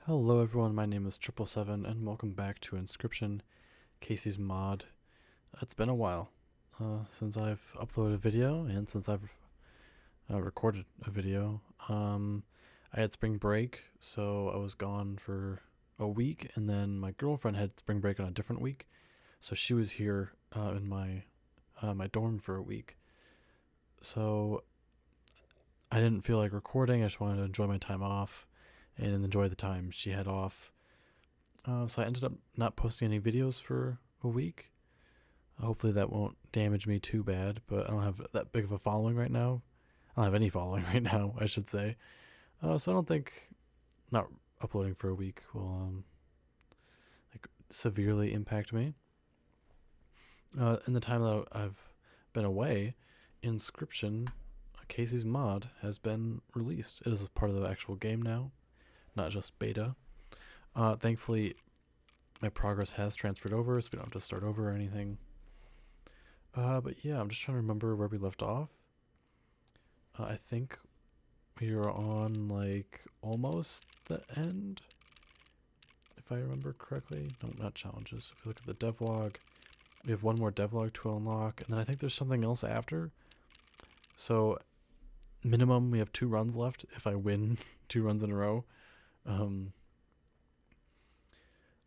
Hello everyone, my name is 777 and welcome back to Inscryption, Kaycee's mod. It's been a while since I've uploaded a video and since I've recorded a video. I had spring break, so I was gone for a week, and then my girlfriend had spring break on a different week, so she was here in my dorm for a week. So I didn't feel like recording, I just wanted to enjoy my time off and enjoy the time she had off. So I ended up not posting any videos for a week. Hopefully that won't damage me too bad, but I don't have that big of a following right now. I don't have any following right now, I should say. So I don't think not uploading for a week will like severely impact me. In the time that I've been away, Inscryption, Kaycee's mod, has been released. It is part of the actual game now, not just beta. Thankfully, my progress has transferred over, so we don't have to start over or anything. But yeah, I'm just trying to remember where we left off. I think we were on like almost the end, if I remember correctly. No, not challenges. If you look at the devlog, we have one more devlog to unlock, and then I think there's something else after. So minimum, we have 2 runs left if I win 2 runs in a row.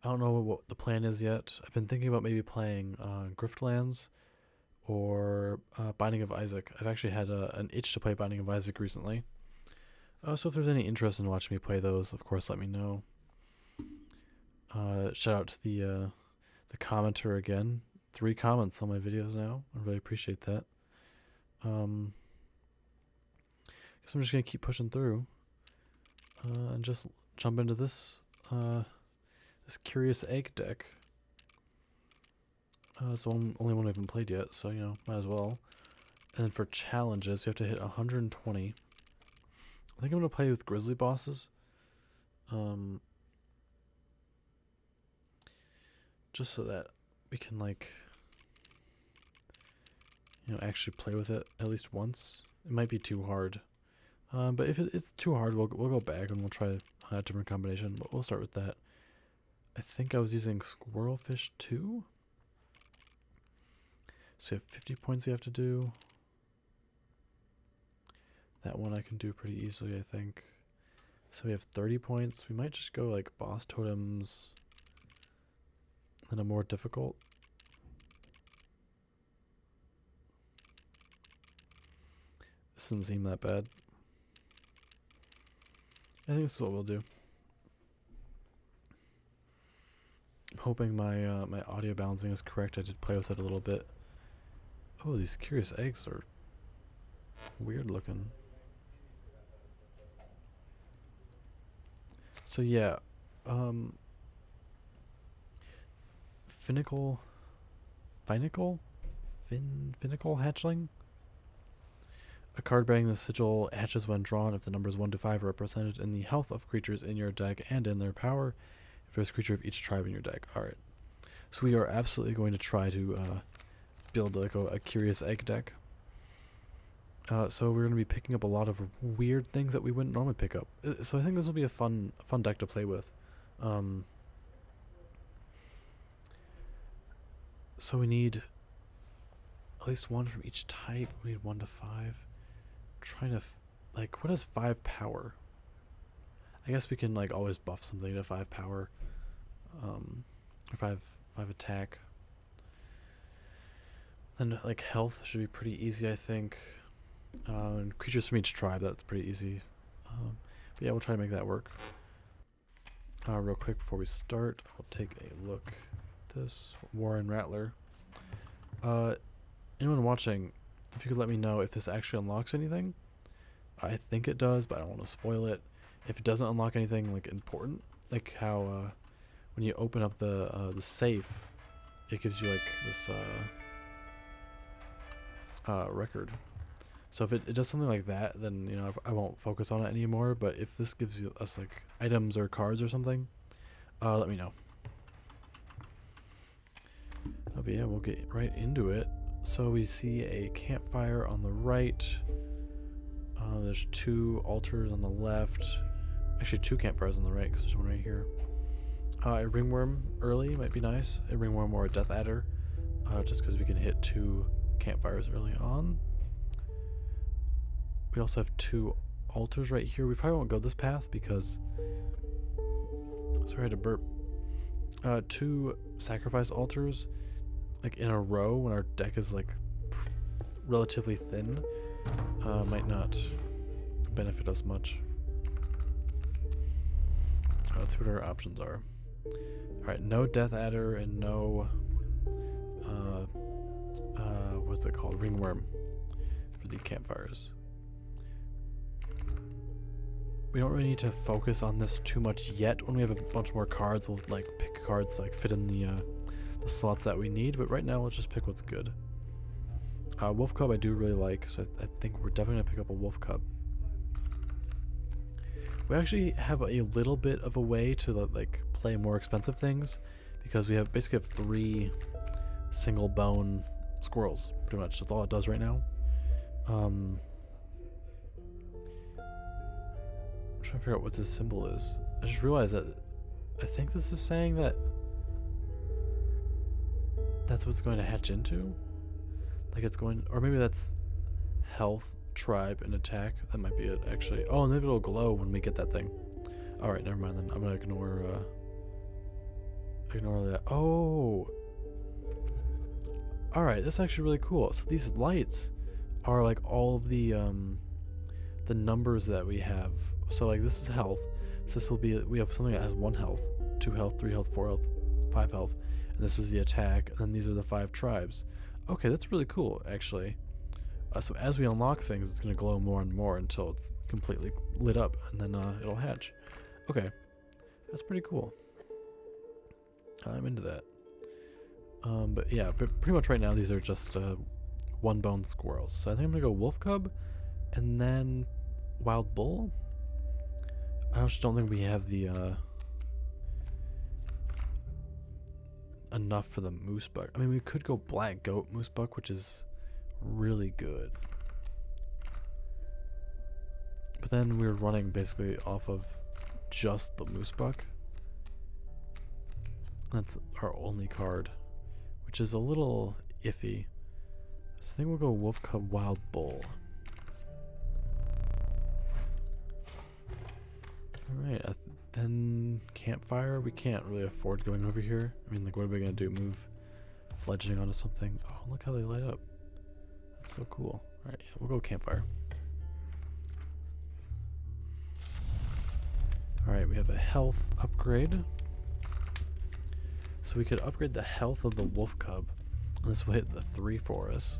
I don't know what the plan is yet. I've been thinking about maybe playing Griftlands or Binding of Isaac. I've actually had an itch to play Binding of Isaac recently. So if there's any interest in watching me play those, of course, let me know. Shout out to the commenter again. 3 comments on my videos now. I really appreciate that. Guess I'm just gonna keep pushing through and just jump into this this curious egg deck. It's the only one I haven't played yet, so you know, might as well. And then for challenges, we have to hit 120. I think I'm gonna play with grizzly bosses. Just so that we can like, you know, actually play with it at least once. It might be too hard. But if it's too hard, we'll go back and we'll try a different combination. But we'll start with that. I think I was using Squirrelfish 2. So we have 50 points we have to do. That one I can do pretty easily, I think. So we have 30 points. We might just go like boss totems, then a more difficult. This doesn't seem that bad. I think this is what we'll do. I'm hoping my my audio balancing is correct. I did play with it a little bit. Oh, these curious eggs are weird looking. So yeah, Finical hatchling. A card bearing the sigil hatches when drawn if the numbers 1 to 5 are represented in the health of creatures in your deck and in their power if there's a creature of each tribe in your deck. Alright. So we are absolutely going to try to build like a curious egg deck. So we're going to be picking up a lot of weird things that we wouldn't normally pick up. So I think this will be a fun deck to play with. So we need at least 1 from each type. We need 1 to 5. Trying to like, what is 5 power? I guess we can like always buff something to 5 power, or 5 attack. Then like health should be pretty easy, I think. And creatures from each tribe, that's pretty easy. But yeah, we'll try to make that work. Real quick before we start, I'll take a look at this Warren Rattler. Anyone watching, if you could let me know if this actually unlocks anything. I think it does, but I don't want to spoil it. If it doesn't unlock anything like important, like how when you open up the safe, it gives you like this record. So if it does something like that, then you know I won't focus on it anymore. But if this gives us like items or cards or something, let me know. But yeah, we'll get right into it. So we see a campfire on the right. There's 2 altars on the left. Actually, 2 campfires on the right, because there's one right here. A ringworm early might be nice. A ringworm or a death adder. Just because we can hit 2 campfires early on. We also have 2 altars right here. We probably won't go this path because... Sorry, I had to burp. 2 sacrifice altars, like in a row when our deck is like relatively thin, might not benefit us much. Let's see what our options are. Alright, no Death Adder and no what's it called? Ringworm for the campfires. We don't really need to focus on this too much yet. When we have a bunch more cards, we'll like pick cards to like fit in the slots that we need, but right now let's just pick what's good. Wolf Cub I do really like, so I think we're definitely gonna pick up a Wolf Cub. We actually have a little bit of a way to like play more expensive things, because we have basically have 3 single bone squirrels, pretty much. That's all it does right now. I'm trying to figure out what this symbol is. I just realized that I think this is saying that that's what's going to hatch into. Like it's going, or maybe that's health, tribe, and attack. That might be it, actually. Oh, and maybe it'll glow when we get that thing. Alright, never mind then. I'm gonna ignore that. Oh! Alright, that's actually really cool. So these lights are like all of the numbers that we have. So like this is health. So this will be, we have something that has 1 health, 2 health, 3 health, 4 health, 5 health. And this is the attack, and then these are the 5 tribes. Okay, that's really cool, actually. So as we unlock things, it's going to glow more and more until it's completely lit up, and then it'll hatch. Okay, that's pretty cool. I'm into that. But yeah, pretty much right now these are just 1-bone squirrels. So I think I'm going to go Wolf Cub, and then Wild Bull. I just don't think we have the enough for the Moose Buck. I mean, we could go Black Goat Moose Buck, which is really good. But then we're running basically off of just the Moose Buck. That's our only card, which is a little iffy. So I think we'll go Wolf Cub Wild Bull. Alright, then campfire. We can't really afford going over here. I mean, like, what are we gonna do? Move fledgling onto something? Oh, look how they light up. That's so cool. Alright, yeah, we'll go campfire. Alright, we have a health upgrade. So we could upgrade the health of the Wolf Cub. And this will hit the 3 for us.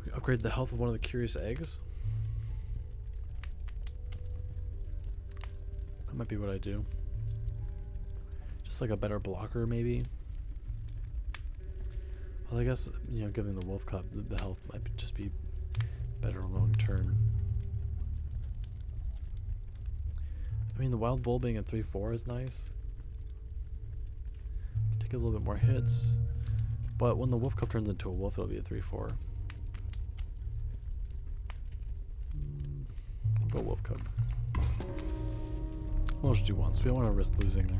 We upgrade the health of one of the curious eggs. That might be what I do. Just like a better blocker, maybe. Well, I guess, you know, giving the Wolf Cub the health might just be better long term. I mean, the Wild Bull being at 3-4 is nice. Take a little bit more hits. But when the Wolf Cub turns into a wolf, it'll be a 3-4. We'll go Wolf Cub. We'll just do once. We don't want to risk losing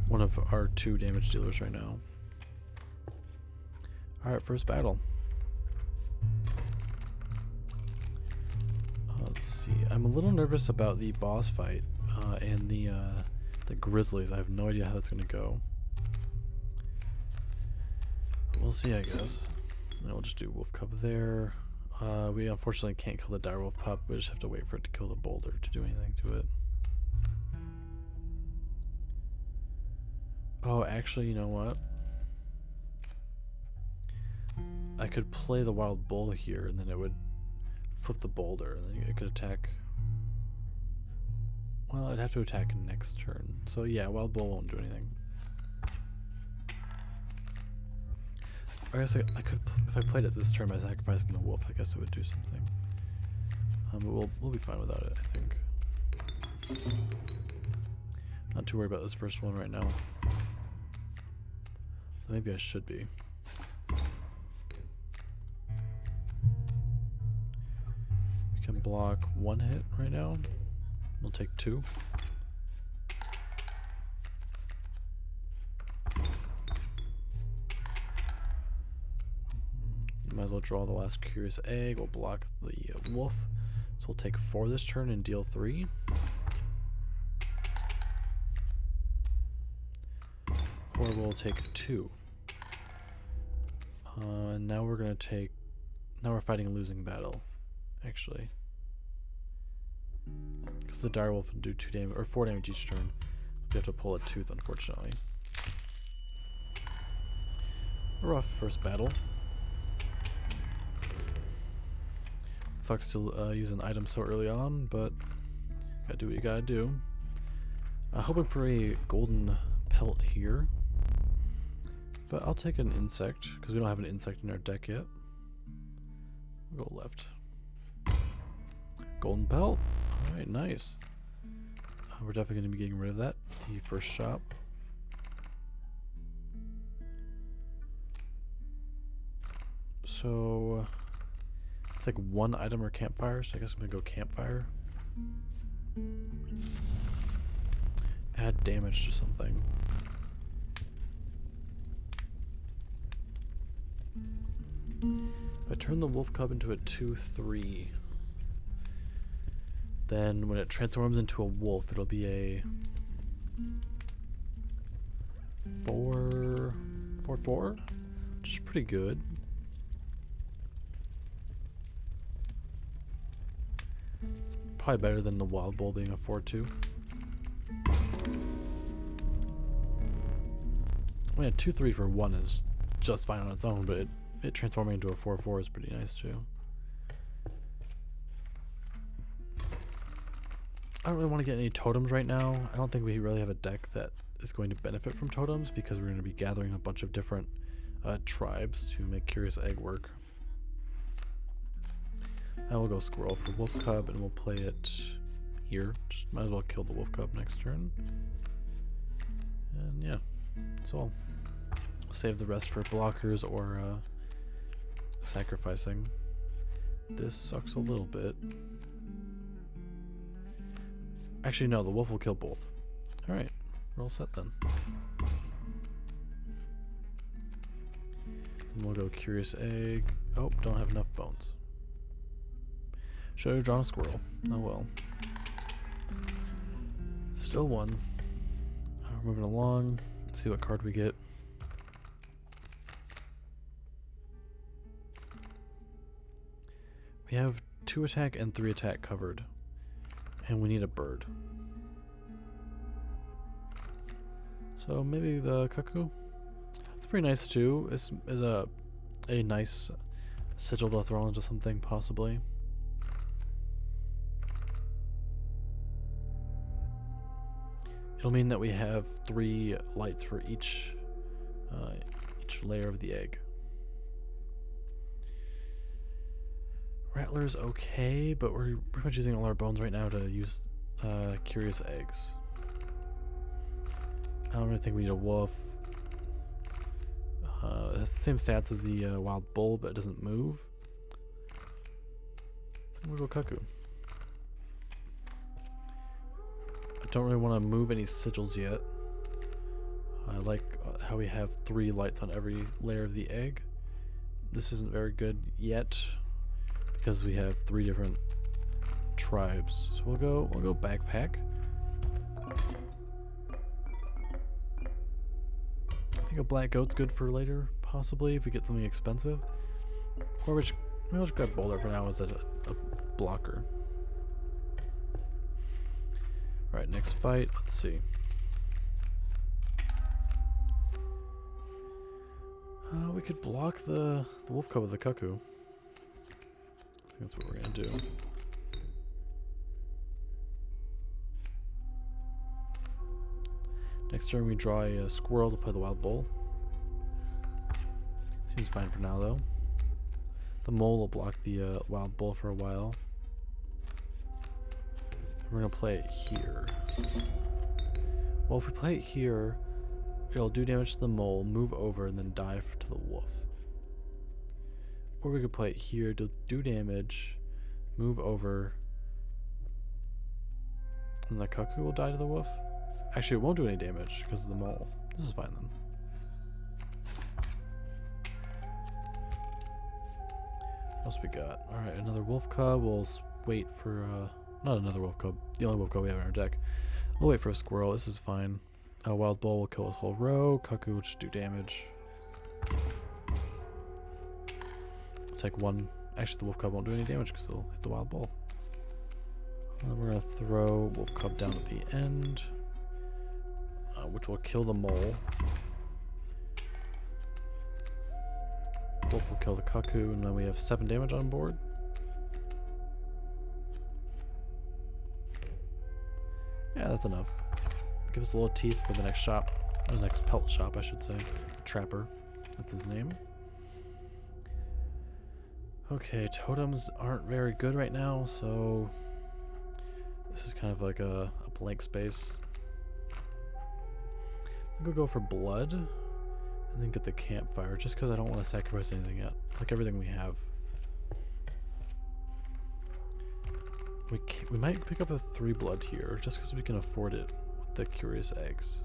one of our 2 damage dealers right now. Alright, first battle. Let's see. I'm a little nervous about the boss fight and the grizzlies. I have no idea how that's going to go. We'll see, I guess. And we'll just do Wolf Cub there. We unfortunately can't kill the direwolf pup. We just have to wait for it to kill the boulder to do anything to it. Oh, actually, you know what? I could play the Wild Bull here, and then it would flip the boulder, and then it could attack. Well, I'd have to attack next turn. So yeah, Wild Bull won't do anything. I guess I could, if I played it this turn by sacrificing the wolf, I guess it would do something. But we'll be fine without it, I think. Not too worried about this first one right now. Maybe I should be. can block 1 hit right now. We'll take 2. Might as well draw the last Curious Egg. We'll block the wolf. So we'll take 4 this turn and deal 3. Or we'll take 2. And now we're gonna take... Now we're fighting a losing battle, actually. Because the direwolf will do 2 damage, or 4 damage each turn. We have to pull a tooth, unfortunately. A rough first battle. Sucks to use an item so early on, but gotta do what you gotta do. Hoping for a golden pelt here. But I'll take an insect, because we don't have an insect in our deck yet. We'll go left. Golden pelt. Alright, nice. We're definitely going to be getting rid of that. The first shop. So it's like 1 item or campfire, so I guess I'm going to go campfire. Add damage to something. If I turn the wolf cub into a 2/3, then when it transforms into a wolf, it'll be a 4/4, which is pretty good. It's probably better than the wild bull being a 4/2. I mean, a 2/3 for 1 is just fine on its own, but it transforming into a 4/4 is pretty nice too. I don't really want to get any totems right now. I don't think we really have a deck that is going to benefit from totems because we're going to be gathering a bunch of different tribes to make Curious Egg work. I will go squirrel for wolf cub and we'll play it here. Just might as well kill the wolf cub next turn. And yeah, that's all. Save the rest for blockers or sacrificing. This sucks a little bit. Actually, no, the wolf will kill both. Alright, we're all set then. And we'll go Curious Egg. Oh, don't have enough bones. Should have drawn a squirrel. Oh well. Still 1. We're moving along. Let's see what card we get. We have 2 attack and 3 attack covered. And we need a bird. So maybe the cuckoo? It's pretty nice too. It's a nice sigil to throw into something, possibly. It'll mean that we have 3 lights for each layer of the egg. Rattler's okay, but we're pretty much using all our bones right now to use Curious Eggs. I don't really think we need a wolf. It has the same stats as the wild bull, but it doesn't move. So I'm gonna go cuckoo. I don't really want to move any sigils yet. I like how we have 3 lights on every layer of the egg. This isn't very good yet because we have 3 different tribes. So we'll go backpack. I think a black goat's good for later, possibly if we get something expensive. Or maybe we'll just grab boulder for now as a blocker. Alright, next fight. Let's see. We could block the wolf cub with the cuckoo. I think that's what we're gonna do. Next turn we draw a squirrel to play the wild bull. Seems fine for now though. The mole will block the wild bull for a while. We're gonna play it here. Well, if we play it here, it'll do damage to the mole, move over, and then die to the wolf. Or we could play it here to do damage, Move over. And the cuckoo will die to the wolf? Actually, it won't do any damage because of the mole. This is fine then. What else we got? Alright, another wolf cub. We'll wait for, not another wolf cub. The only wolf cub we have in our deck. We'll wait for a squirrel. This is fine. Wild bull will kill his whole row. Cuckoo will just do damage. Take one. Actually, the wolf cub won't do any damage because it'll hit the wild bull. And then we're going to throw wolf cub down at the end, which will kill the mole. Wolf will kill the cuckoo, and then we have 7 damage on board. Yeah, that's enough. Give us a little teeth for the next shop. Or the next pelt shop, I should say. Trapper. That's his name. Okay, totems aren't very good right now, so this is kind of like a blank space. I think we'll go for blood and then get the campfire, just because I don't want to sacrifice anything yet. Like everything we have. We might pick up a 3 blood here, just because we can afford it with the curious eggs.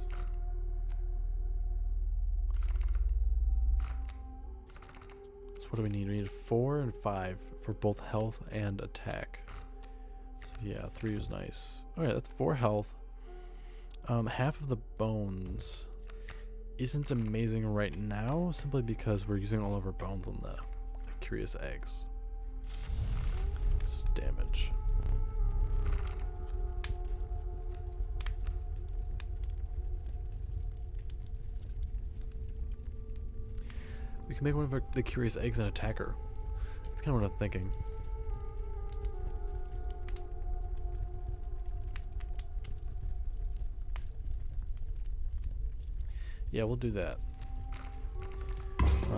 So what do we need? We need 4 and 5 for both health and attack. So yeah, 3 is nice. Okay, that's 4 health. Half of the bones isn't amazing right now, simply because we're using all of our bones on the curious eggs. This is damage. We can make one of the curious eggs an attacker. That's kind of what I'm thinking. Yeah, we'll do that.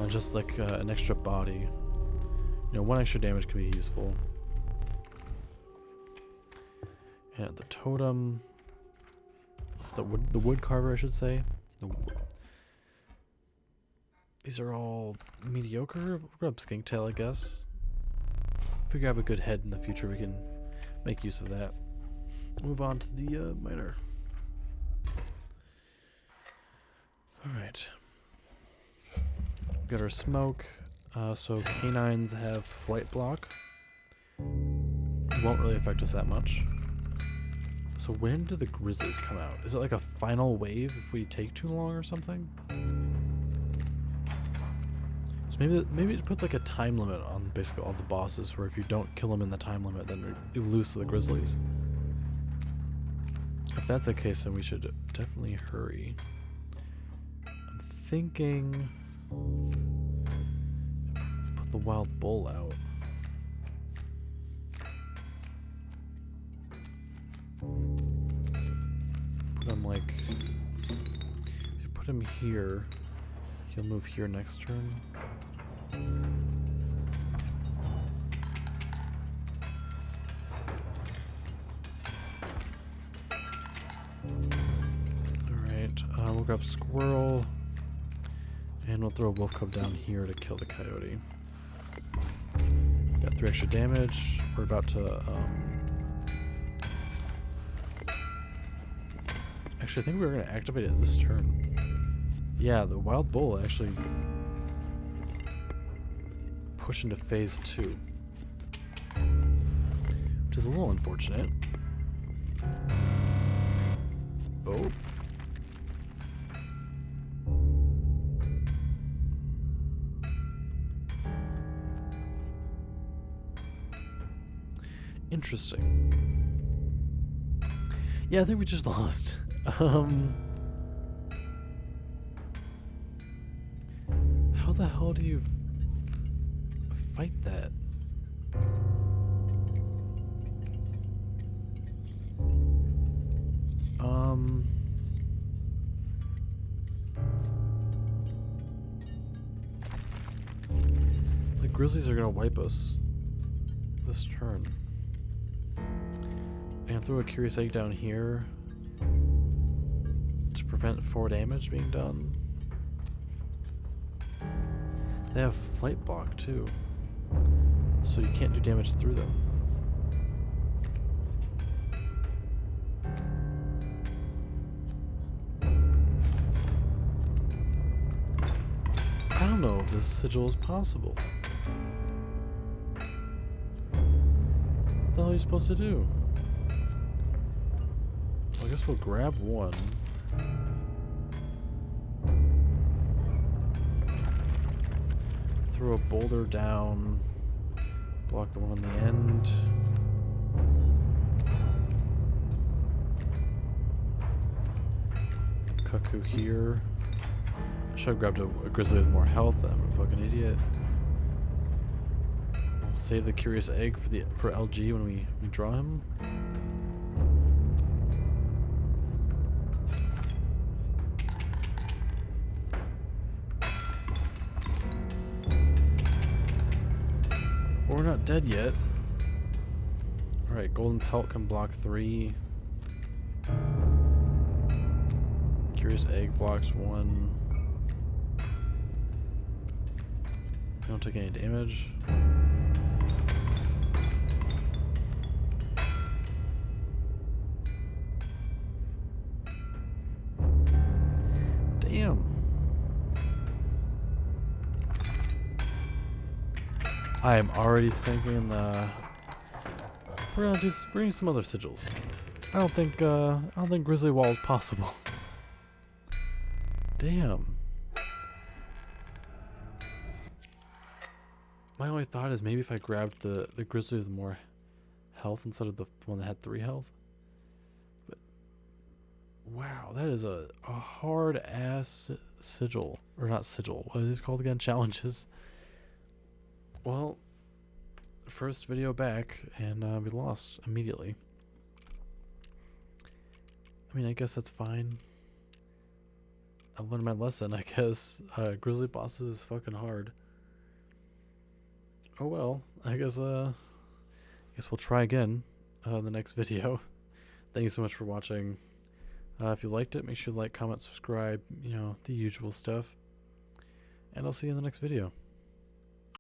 Just like an extra body. You know, 1 extra damage can be useful. And the totem, the wood carver, I should say. These are all mediocre. We'll grab Skinktail, I guess. If we grab a good head in the future, we can make use of that. Move on to the miner. Alright. Got our smoke. So canines have flight block. Won't really affect us that much. So when do the grizzlies come out? Is it like a final wave if we take too long or something? So maybe it puts like a time limit on basically all the bosses, where if you don't kill them in the time limit, then you lose to the grizzlies. If that's the case, then we should definitely hurry. I'm thinking put the wild bull out. Put him like, if you put him here, he'll move here next turn. Alright, we'll grab squirrel, and we'll throw a wolf cub down here to kill the coyote. Got 3 extra damage. We're about to, actually, I think we were going to activate it this turn. Yeah, the wild bull actually push into phase 2, which is a little unfortunate. Oh. Interesting. Yeah, I think we just lost. How the hell do you fight that? The grizzlies are gonna wipe us this turn. I can throw a curious egg down here to prevent 4 damage being done. They have flight block too, so you can't do damage through them. this sigil is possible. What the hell are you supposed to do? Well, I guess we'll grab one. Throw a boulder down. Block the one on the end. Cuckoo here. I should have grabbed a grizzly with more health. I'm a fucking idiot. We'll save the curious egg for LG when we draw him. We're not dead yet. Alright, golden pelt can block 3. Curious egg blocks 1. Don't take any damage. Damn. I am already thinking we're gonna just bring some other sigils. I don't think Grizzly Wall is possible. Damn. My only thought is maybe if I grabbed the Grizzly with more health instead of the one that had 3 health. But wow, that is a hard ass sigil. Or not sigil. What is this called again? Challenges. Well, first video back, and we lost immediately. I mean, I guess that's fine. I learned my lesson, I guess. Grizzly bosses is fucking hard. Oh well, I guess we'll try again in the next video. Thank you so much for watching. If you liked it, make sure to like, comment, subscribe, you know, the usual stuff. And I'll see you in the next video.